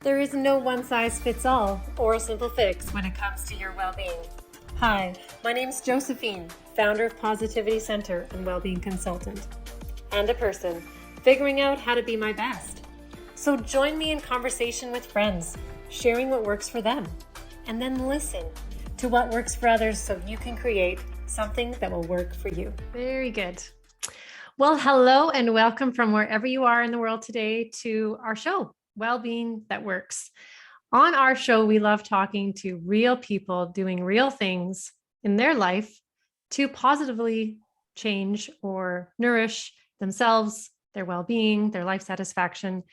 There is no one size fits all or a simple fix when it comes to your well-being. Hi, my name is Josephine, founder of Positivity Center and Wellbeing Consultant, and a person figuring out how to be my best. So join me in conversation with friends, sharing what works for them, and then listen to what works for others so you can create something that will work for you. Very good. Well, hello and welcome from wherever you are in the world today to our show, Wellbeing That Works. On our show, we love talking to real people doing real things in their life to positively change or nourish themselves, their well-being, their life satisfaction.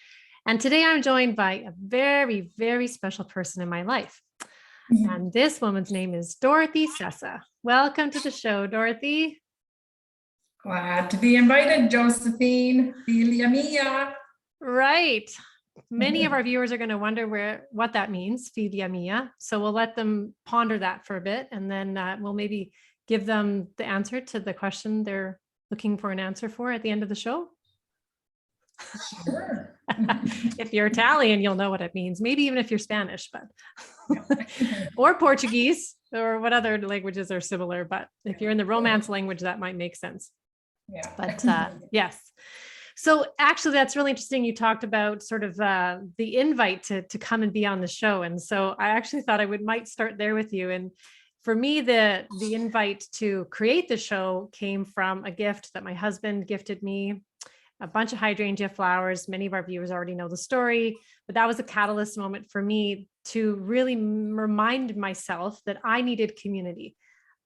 And today I'm joined by a very, very special person in my life. And this woman's name is Dorothy Sessa. Welcome to the show, Dorothy. Glad to be invited, Josephine. Filia mia. Right. Many of our viewers are going to wonder what that means, filia mia. So we'll let them ponder that for a bit, and then we'll maybe give them the answer to the question they're looking for an answer for at the end of the show. Sure. If you're Italian, you'll know what it means. Maybe even if you're Spanish, but or Portuguese, or what other languages are similar. But if you're in the Romance language, that might make sense. Yeah. But yes. So actually, that's really interesting. You talked about sort of the invite to come and be on the show. And so I actually thought might start there with you. And for me, the invite to create the show came from a gift that my husband gifted me, a bunch of hydrangea flowers. Many of our viewers already know the story, but that was a catalyst moment for me to really remind myself that I needed community.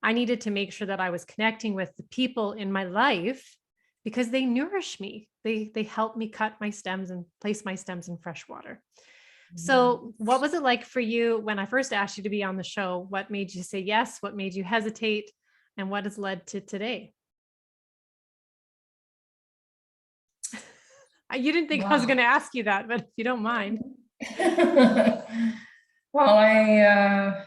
I needed to make sure that I was connecting with the people in my life because they nourish me. They help me cut my stems and place my stems in fresh water. So what was it like for you when I first asked you to be on the show? What made you say yes? What made you hesitate? And what has led to today? You didn't think I was going to ask you that, but if you don't mind. Well, I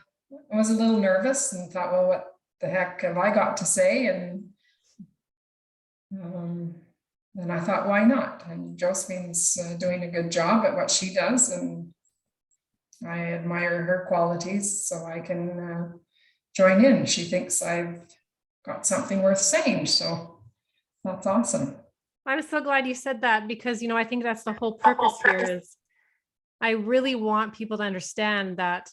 was a little nervous and thought, well, what the heck have I got to say? And I thought, why not? And Josephine's doing a good job at what she does, and I admire her qualities, so I can join in. She thinks I've got something worth saying, so that's awesome. I'm so glad you said that because, I think that's the whole purpose here is I really want people to understand that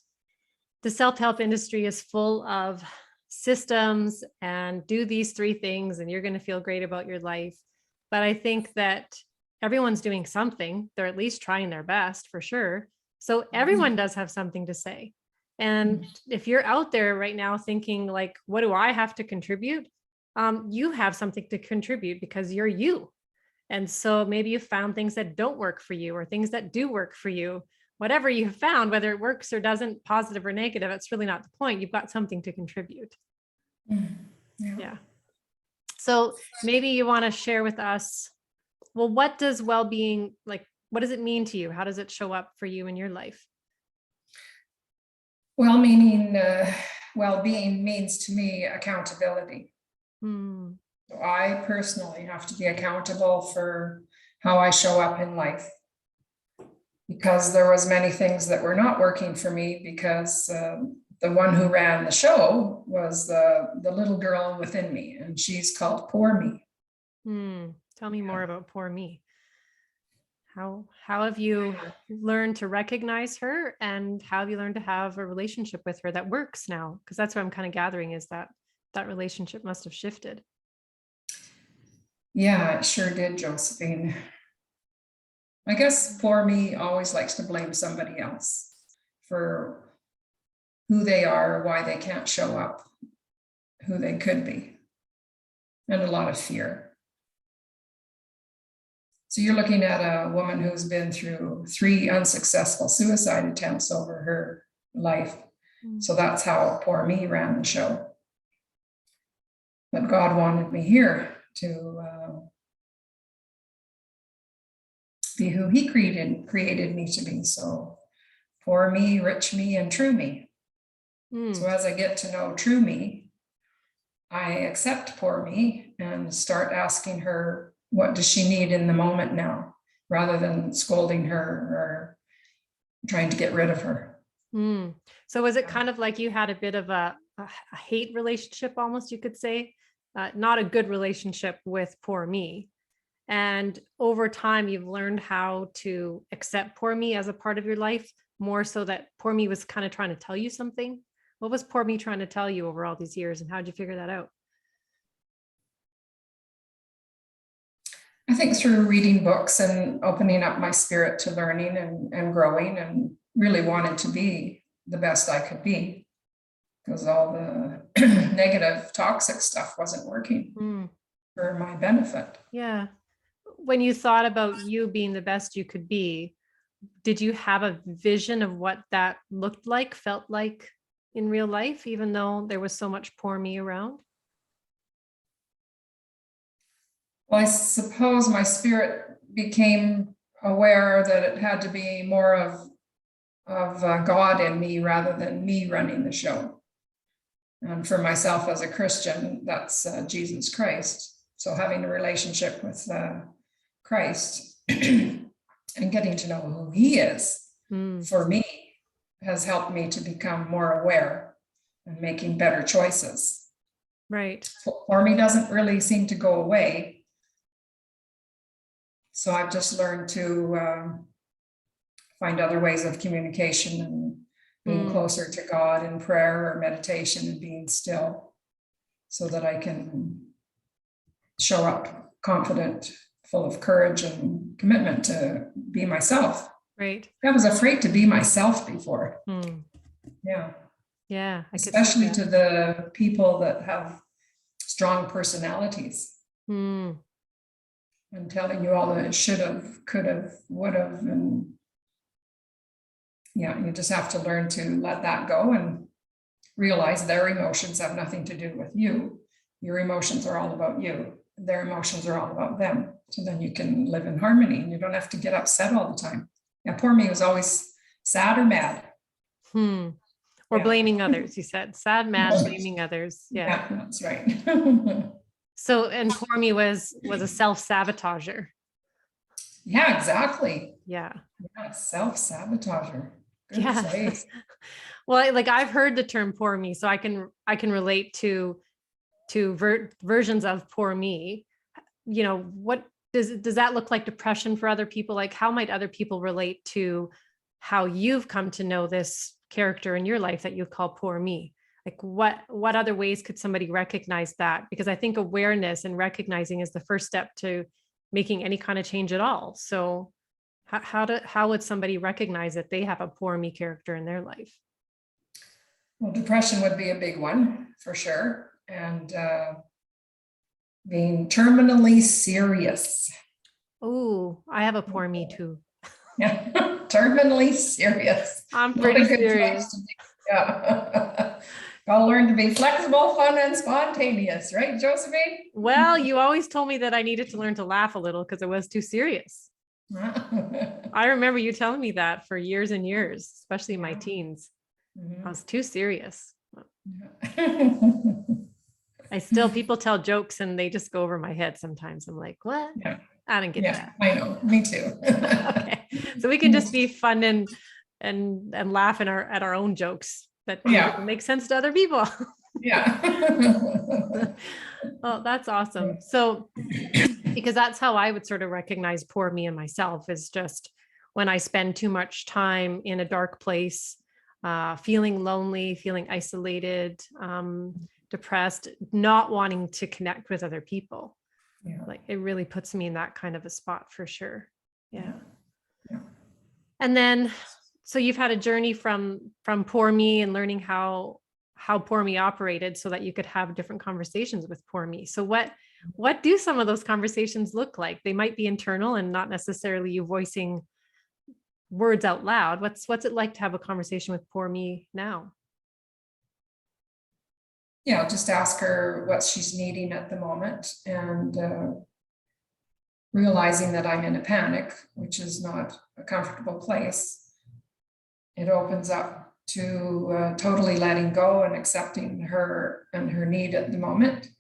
the self-help industry is full of systems and do these 3 things and you're going to feel great about your life. But I think that everyone's doing something. They're at least trying their best for sure. So everyone does have something to say. And if you're out there right now thinking like, what do I have to contribute? You have something to contribute because you're you. And so maybe you found things that don't work for you or things that do work for you. Whatever you have found, whether it works or doesn't, positive or negative, it's really not the point. You've got something to contribute. Yeah. So maybe you want to share with us, well, what does well-being, what does it mean to you? How does it show up for you in your life? Well-being means to me accountability. So I personally have to be accountable for how I show up in life, because there was many things that were not working for me because the one who ran the show was the little girl within me, and she's called Poor Me. Tell me more about Poor Me. How have you learned to recognize her, and how have you learned to have a relationship with her that works now? Because that's what I'm kind of gathering is that relationship must have shifted. Yeah, it sure did, Josephine. I guess Poor Me always likes to blame somebody else for who they are, why they can't show up, who they could be, and a lot of fear. So you're looking at a woman who's been through 3 unsuccessful suicide attempts over her life. So that's how Poor Me ran the show. But God wanted me here to be who he created me to be. So Poor Me, Rich Me, and True Me. So as I get to know True Me, I accept Poor Me and start asking her, what does she need in the moment now, rather than scolding her or trying to get rid of her. So was it kind of like you had a bit of a hate relationship, almost, you could say, not a good relationship with poor me? And over time, you've learned how to accept poor me as a part of your life, more so that poor me was kind of trying to tell you something. What was poor me trying to tell you over all these years, and how did you figure that out? I think through reading books and opening up my spirit to learning and growing, and really wanted to be the best I could be, because all the negative, toxic stuff wasn't working for my benefit. Yeah. When you thought about you being the best you could be, did you have a vision of what that looked like, felt like in real life, even though there was so much poor me around? Well, I suppose my spirit became aware that it had to be more of God in me rather than me running the show. And for myself as a Christian, that's Jesus Christ. So having a relationship with Christ and getting to know who he is for me has helped me to become more aware and making better choices. Right. For me doesn't really seem to go away. So I've just learned to find other ways of communication and being closer to God in prayer or meditation and being still, so that I can show up confident, full of courage and commitment to be myself. Right. I was afraid to be myself before. Yeah. Yeah. Especially to the people that have strong personalities. And telling you all the should have, could have, would have, and yeah, you just have to learn to let that go and realize their emotions have nothing to do with you. Your emotions are all about you. Their emotions are all about them. So then you can live in harmony and you don't have to get upset all the time. Yeah, poor me was always sad or mad. Or blaming others, you said. Sad, mad, blaming others. Yeah, that's right. So, and poor me was a self-sabotager. Yeah, exactly. Yeah. Self-sabotager. Good phrase. Well, like I've heard the term poor me, so I can relate to versions of poor me. You know, what does that look like depression for other people? Like, how might other people relate to how you've come to know this character in your life that you call poor me? Like, what other ways could somebody recognize that? Because I think awareness and recognizing is the first step to making any kind of change at all. So how would somebody recognize that they have a poor me character in their life? Well, depression would be a big one for sure. And being terminally serious. Oh, I have a poor me too. Yeah, terminally serious. I'm pretty serious. Yeah. Gotta learn to be flexible, fun, and spontaneous, right, Josephine? Well, you always told me that I needed to learn to laugh a little because it was too serious. I remember you telling me that for years and years, especially in my teens. I was too serious. People tell jokes and they just go over my head sometimes. I'm like, what? Yeah. I didn't get that. I know, me too. Okay. So we can just be fun and laugh at our own jokes that make sense to other people. Yeah. Oh, that's awesome. So, because that's how I would sort of recognize poor me and myself, is just when I spend too much time in a dark place, feeling lonely, feeling isolated, depressed, not wanting to connect with other people. Yeah. Like it really puts me in that kind of a spot for sure. Yeah. Yeah. And then, so you've had a journey from poor me and learning how poor me operated so that you could have different conversations with poor me. So what do some of those conversations look like? They might be internal and not necessarily you voicing words out loud. What's it like to have a conversation with poor me now? Yeah, just ask her what she's needing at the moment, and realizing that I'm in a panic, which is not a comfortable place. It opens up to totally letting go and accepting her and her need at the moment.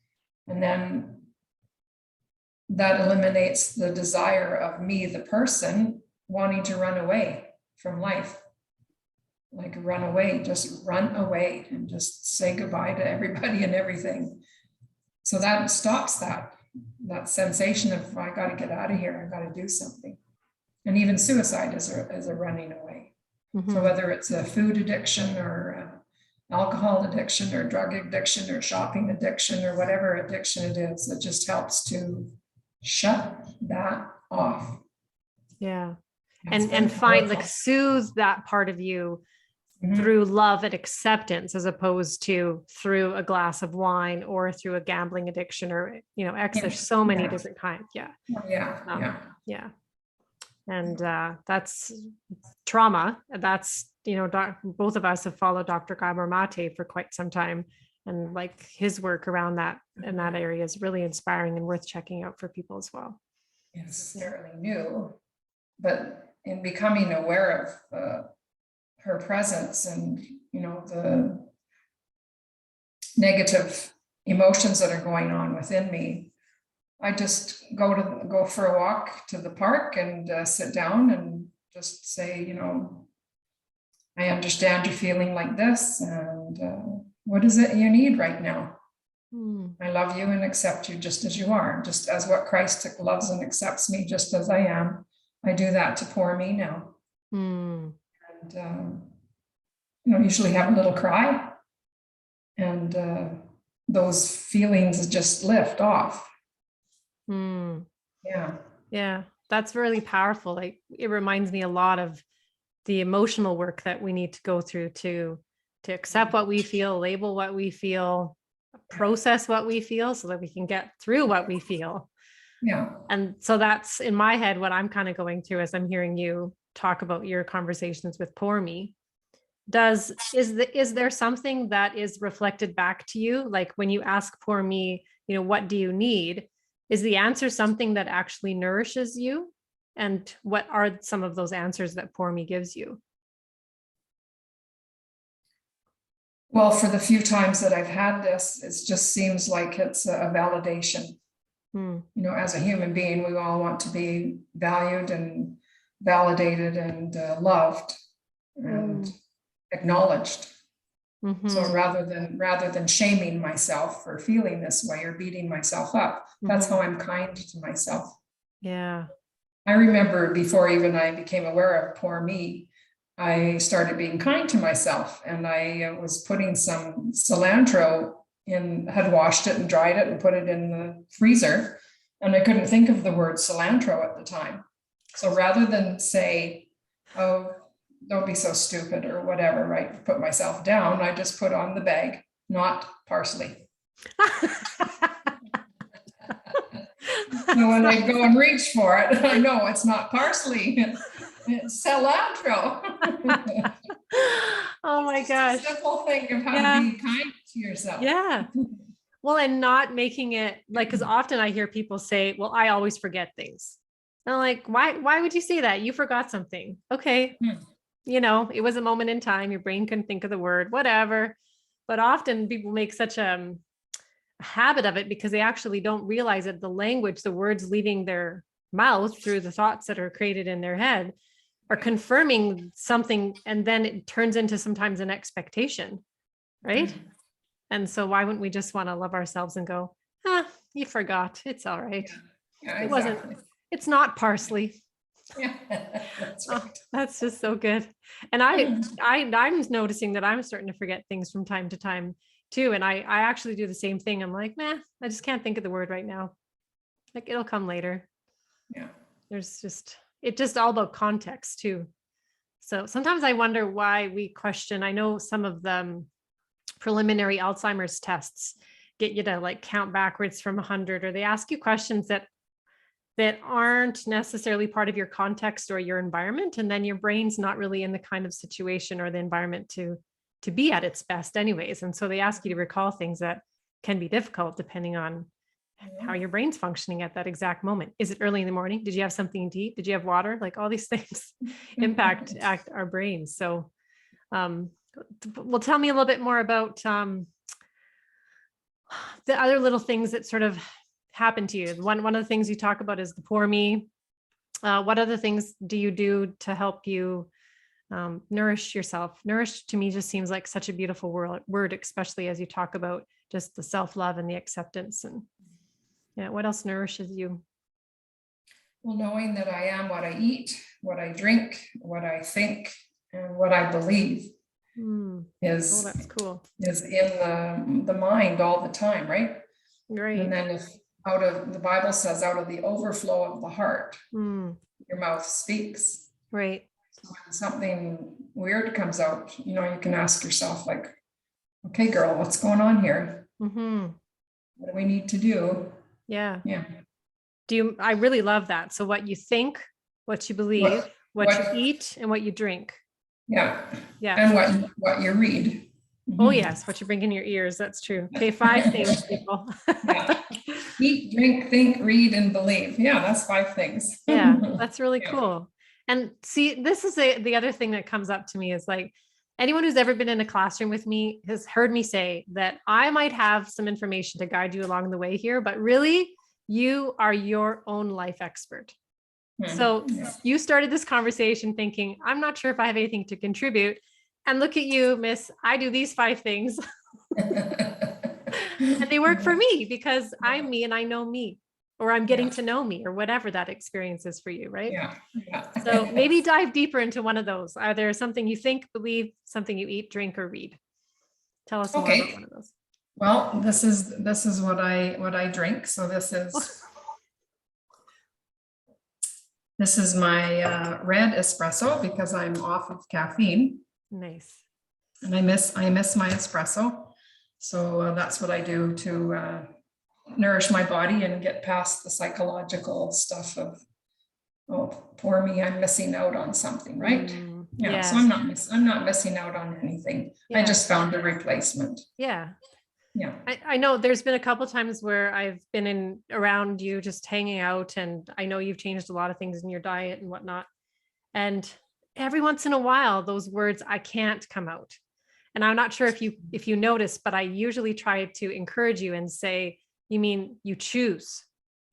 And then that eliminates the desire of me, the person, wanting to run away from life. like run away, just run away and just say goodbye to everybody and everything. So that stops that sensation of, I got to get out of here, I got to do something. And even suicide is a running away. Mm-hmm. So whether it's a food addiction or alcohol addiction or drug addiction or shopping addiction or whatever addiction it is, it just helps to shut that off. Yeah. That's And find, like, powerful. soothe that part of you Mhm. through love and acceptance, as opposed to through a glass of wine or through a gambling addiction or, X. There's so many Yeah. different kinds. Yeah. Yeah. Yeah. And that's trauma. That's, both of us have followed Dr. Gabor Mate for quite some time. And like his work around that in that area is really inspiring and worth checking out for people as well. It's certainly new, but in becoming aware of her presence and, the negative emotions that are going on within me, I just go for a walk to the park and sit down and just say, I understand you're feeling like this, and what is it you need right now? I love you and accept you just as you are, just as what Christ loves and accepts me just as I am. I do that to poor me now. And, usually have a little cry, and those feelings just lift off. Yeah, that's really powerful. Like, it reminds me a lot of the emotional work that we need to go through to accept what we feel, label what we feel, process what we feel, so that we can get through what we feel. Yeah. And so that's in my head what I'm kind of going through as I'm hearing you talk about your conversations with poor me. Is there something that is reflected back to you? Like when you ask poor me, what do you need? Is the answer something that actually nourishes you? And what are some of those answers that poor me gives you? Well, for the few times that I've had this, it just seems like it's a validation. As a human being, we all want to be valued and validated and loved and acknowledged. So rather than shaming myself for feeling this way or beating myself up, that's how I'm kind to myself. Yeah. I remember before even I became aware of poor me, I started being kind to myself, and I was putting some cilantro had washed it and dried it and put it in the freezer. And I couldn't think of the word cilantro at the time. So rather than say, oh, don't be so stupid or whatever, right? Put myself down, I just put on the bag, not parsley. So when I go and reach for it, I know it's not parsley, it's cilantro. Oh my gosh. It's a simple thing of how to be kind to yourself. Yeah. Well, and not making it like, because often I hear people say, well, I always forget things. And I'm like, why would you say that? You forgot something. Okay. It was a moment in time. Your brain couldn't think of the word, whatever. But often people make such a habit of it because they actually don't realize that the language, the words leaving their mouth through the thoughts that are created in their head are confirming something. And then it turns into sometimes an expectation, right? And so why wouldn't we just want to love ourselves and go, you forgot. It's all right. Yeah, It wasn't, it's not parsley. Yeah, that's right. Oh, that's just so good. And I'm noticing that I'm starting to forget things from time to time too. And I actually do the same thing. I'm like, I just can't think of the word right now. Like, it'll come later. Yeah. It's just all about context too. So sometimes I wonder why we question. I know some of the preliminary Alzheimer's tests get you to like count backwards from 100, or they ask you questions that aren't necessarily part of your context or your environment. And then your brain's not really in the kind of situation or the environment to be at its best anyways. And so they ask you to recall things that can be difficult depending on how your brain's functioning at that exact moment. Is it early in the morning? Did you have something to eat? Did you have water? Like, all these things impact our brains. So, well, tell me a little bit more about the other little things that sort of happen to you. One of the things you talk about is the poor me. What other things do you do to help you Nourish yourself. Nourish to me just seems like such a beautiful word, especially as you talk about just the self-love and the acceptance. And yeah, what else nourishes you? Well, knowing that I am what I eat, what I drink, what I think, and what I believe is, that's cool. Is in the mind all the time, right? Right. And then if the Bible says, out of the overflow of the heart, your mouth speaks. Right. So when something weird comes out, you can ask yourself, like, okay, girl, what's going on here? What do we need to do? Yeah. Yeah. I really love that. So what you think, what you believe, what you eat, and what you drink. Yeah. Yeah. And what you read. Oh yes, what you bring in your ears. That's true. Okay, 5 things, people. Yeah. Eat, drink, think, read, and believe. Yeah, that's 5 things. Yeah, that's really cool. And see, this is the other thing that comes up to me is like, anyone who's ever been in a classroom with me has heard me say that I might have some information to guide you along the way here, but really you are your own life expert. So you started this conversation thinking, I'm not sure if I have anything to contribute. And look at you, Miss, I do these 5 things. And they work for me because I'm me and I know me, or I'm getting to know me, or whatever that experience is for you, right? Yeah. So maybe dive deeper into one of those. Are there something you think, believe, something you eat, drink, or read? Tell us more about one of those. Well, this is what I drink. So this is my red espresso because I'm off of caffeine. Nice. And I miss my espresso. So that's what I do to nourish my body and get past the psychological stuff of, oh, poor me, I'm missing out on something, right? Yeah. So I'm not missing out on anything. I just found a replacement. Yeah. Yeah. I know there's been a couple times where I've been around you just hanging out, and I know you've changed a lot of things in your diet and whatnot. And every once in a while, those words I can't come out. And I'm not sure if you notice, but I usually try to encourage you and say, you mean you choose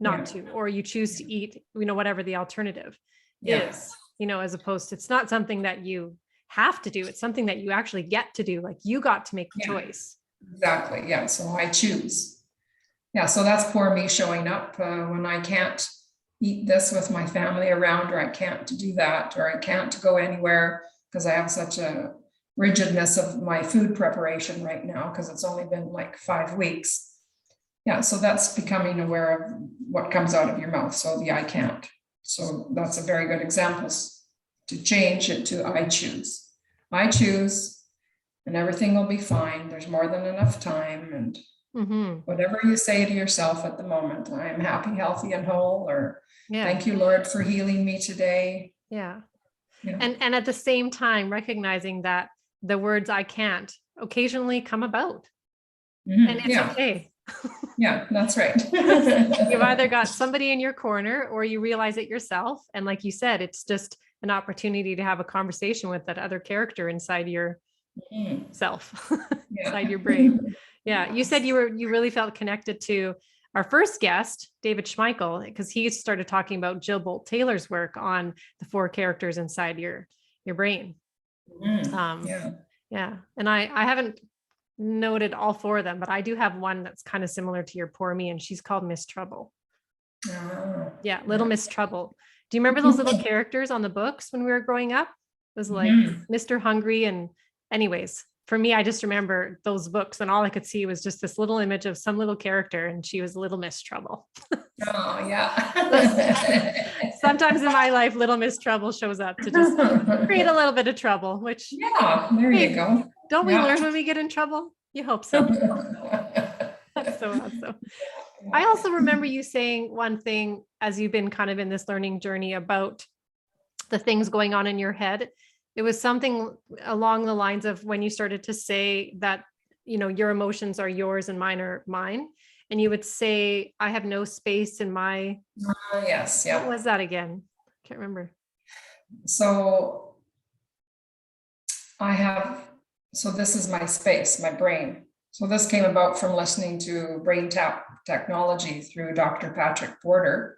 not to, or you choose to eat, whatever the alternative is, as opposed to, it's not something that you have to do. It's something that you actually get to do. Like you got to make the choice. Exactly. Yeah. So I choose. Yeah. So that's poor me showing up when I can't eat this with my family around, or I can't do that, or I can't go anywhere because I have such a rigidness of my food preparation right now because it's only been like 5 weeks. Yeah, so that's becoming aware of what comes out of your mouth. So the I can't. So that's a very good example to change it to I choose. I choose, and everything will be fine. There's more than enough time, and whatever you say to yourself at the moment, I'm happy, healthy, and whole, or thank you, Lord, for healing me today. Yeah. And at the same time, recognizing that the words I can't occasionally come about. And it's okay. Yeah, that's right. You've either got somebody in your corner or you realize it yourself. And like you said, it's just an opportunity to have a conversation with that other character inside your self, inside your brain. Yeah. You said you really felt connected to our first guest, David Schmeichel, because he started talking about Jill Bolt Taylor's work on the 4 characters inside your brain. Yeah. And I haven't noted all 4 of them, but I do have one that's kind of similar to your poor me, and she's called Miss Trouble. Little Miss Trouble. Do you remember those little characters on the books when we were growing up? It was like Mr. Hungry. And anyways, for me, I just remember those books, and all I could see was just this little image of some little character, and she was Little Miss Trouble. Oh, yeah. Sometimes in my life, Little Miss Trouble shows up to just create a little bit of trouble, which there you go. Don't we learn when we get in trouble? You hope so. That's so awesome. I also remember you saying one thing as you've been kind of in this learning journey about the things going on in your head. It was something along the lines of when you started to say that, your emotions are yours and mine are mine. And you would say, I have no space in my. Yes. Yeah. What was that again? Can't remember. So this is my space, my brain. So this came about from listening to brain tap technology through Dr. Patrick Porter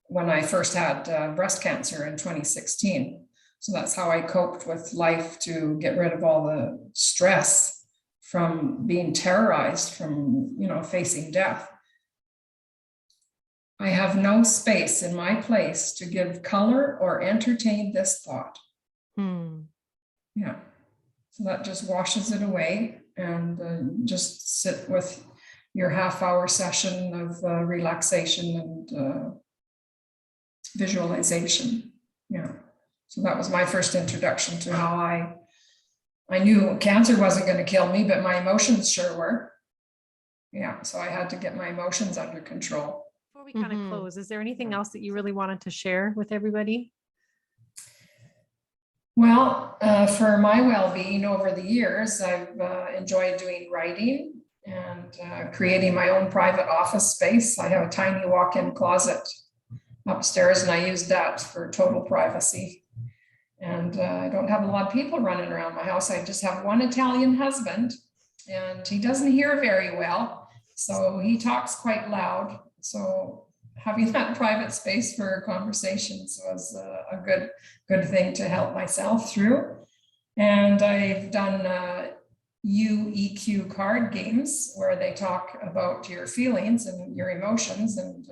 when I first had breast cancer in 2016. So that's how I coped with life, to get rid of all the stress from being terrorized from, facing death. I have no space in my place to give color or entertain this thought. Yeah. So that just washes it away, and just sit with your half-hour session of relaxation and visualization. Yeah. So that was my first introduction to how I knew cancer wasn't going to kill me, but my emotions sure were. Yeah. So I had to get my emotions under control. Before we kind of close, is there anything else that you really wanted to share with everybody? Well, for my well-being over the years, I've enjoyed doing writing and creating my own private office space. I have a tiny walk-in closet upstairs, and I use that for total privacy. And I don't have a lot of people running around my house. I just have one Italian husband, and he doesn't hear very well, so he talks quite loud. So having that private space for conversations was a good thing to help myself through. And I've done UEQ card games where they talk about your feelings and your emotions and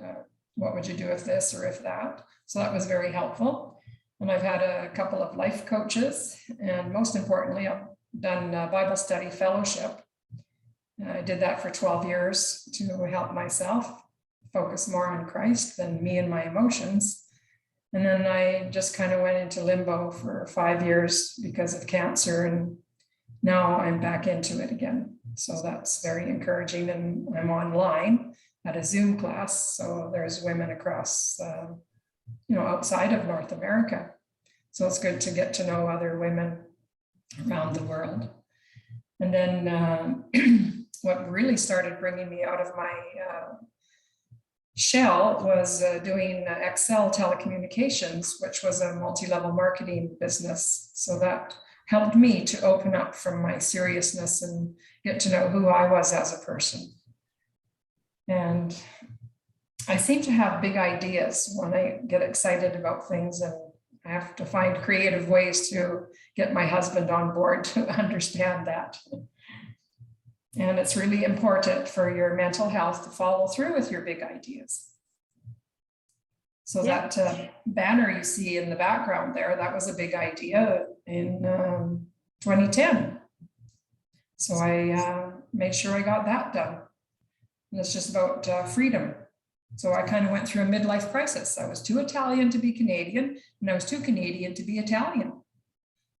what would you do if this or if that. So that was very helpful. And I've had a couple of life coaches, and most importantly, I've done Bible study fellowship. I did that for 12 years to help myself focus more on Christ than me and my emotions. And then I just kind of went into limbo for 5 years because of cancer, and now I'm back into it again. So that's very encouraging, and I'm online at a Zoom class. So there's women across outside of North America. So it's good to get to know other women around the world. And then what really started bringing me out of my shell was doing Excel telecommunications, which was a multi-level marketing business. So that helped me to open up from my seriousness and get to know who I was as a person. And I seem to have big ideas when I get excited about things, and I have to find creative ways to get my husband on board to understand that. And it's really important for your mental health to follow through with your big ideas. So that banner you see in the background there, that was a big idea in 2010. So I made sure I got that done. And it's just about freedom. So I kind of went through a midlife crisis. I was too Italian to be Canadian, and I was too Canadian to be Italian.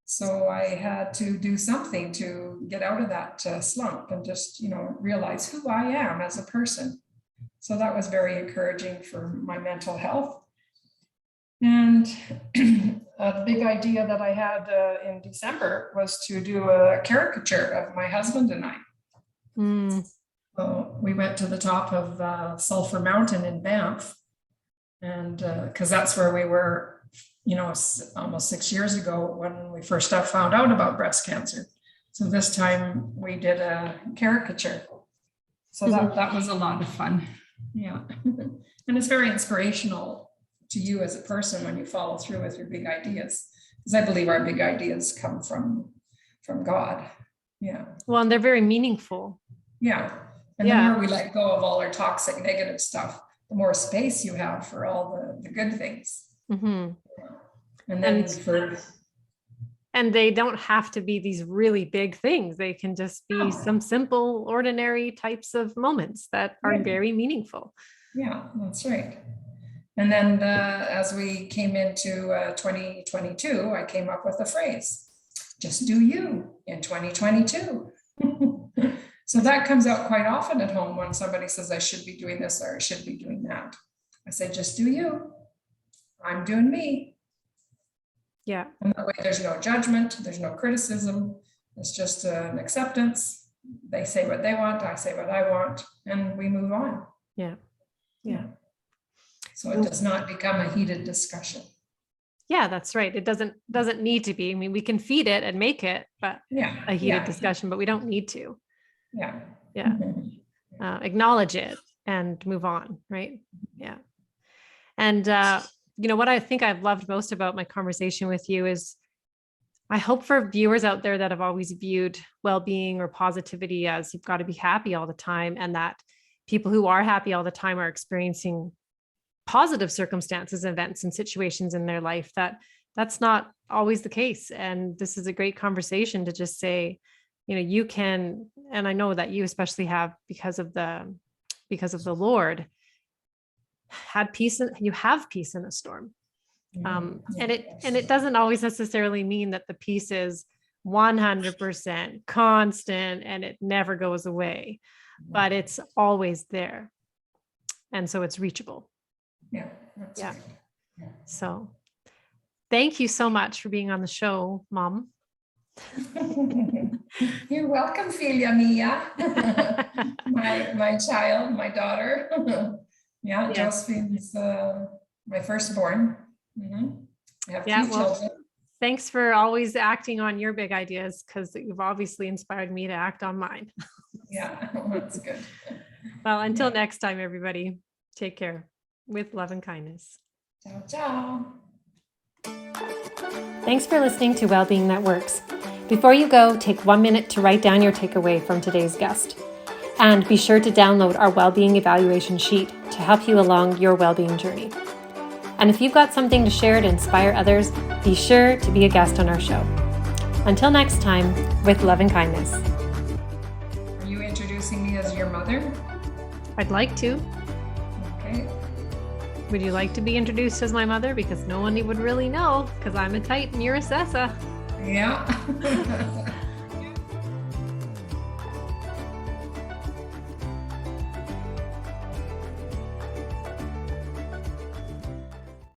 So I had to do something to get out of that slump and just, realize who I am as a person. So that was very encouraging for my mental health. And the big idea that I had in December was to do a caricature of my husband and I. So we went to the top of Sulphur Mountain in Banff, and because that's where we were, almost 6 years ago when we first found out about breast cancer. So this time we did a caricature. So that was a lot of fun. Yeah. And it's very inspirational to you as a person when you follow through with your big ideas, because I believe our big ideas come from God. Yeah. Well, and they're very meaningful. Yeah. And the more we let go of all our toxic negative stuff, the more space you have for all the good things. Mm-hmm. And they don't have to be these really big things. They can just be some simple, ordinary types of moments that are very meaningful. Yeah, that's right. And then as we came into 2022, I came up with a phrase, just do you in 2022. So that comes out quite often at home when somebody says, I should be doing this or I should be doing that. I say, just do you. I'm doing me. Yeah. And that way there's no judgment, there's no criticism. It's just an acceptance. They say what they want, I say what I want, and we move on. Yeah. Yeah. So it does not become a heated discussion. Yeah, that's right. It doesn't need to be. I mean, we can feed it and make it, but a heated discussion, but we don't need to. Yeah. Yeah. Acknowledge it and move on. Right. Yeah. And, what I think I've loved most about my conversation with you is I hope for viewers out there that have always viewed well-being or positivity as you've got to be happy all the time, and that people who are happy all the time are experiencing positive circumstances, events, and situations in their life, that's not always the case. And this is a great conversation to just say, you can, and I know that you especially have, because of the Lord, had peace, and you have peace in a storm. And it doesn't always necessarily mean that the peace is 100% constant and it never goes away, but it's always there. And so it's reachable. Yeah. Right. So thank you so much for being on the show, Mom. You're welcome, Filia Mia. my child, my daughter. Yeah, Josephine's my firstborn. I have two children. Thanks for always acting on your big ideas, because you've obviously inspired me to act on mine. Yeah, that's good. Well, until next time, everybody, take care with love and kindness. Ciao, ciao. Thanks for listening to Wellbeing That Works. Before you go, take 1 minute to write down your takeaway from today's guest. And be sure to download our Wellbeing Evaluation Sheet to help you along your wellbeing journey. And if you've got something to share to inspire others, be sure to be a guest on our show. Until next time, with love and kindness. Are you introducing me as your mother? I'd like to. Okay. Would you like to be introduced as my mother? Because no one would really know, because I'm a Titan, you're a Sessa. Yeah.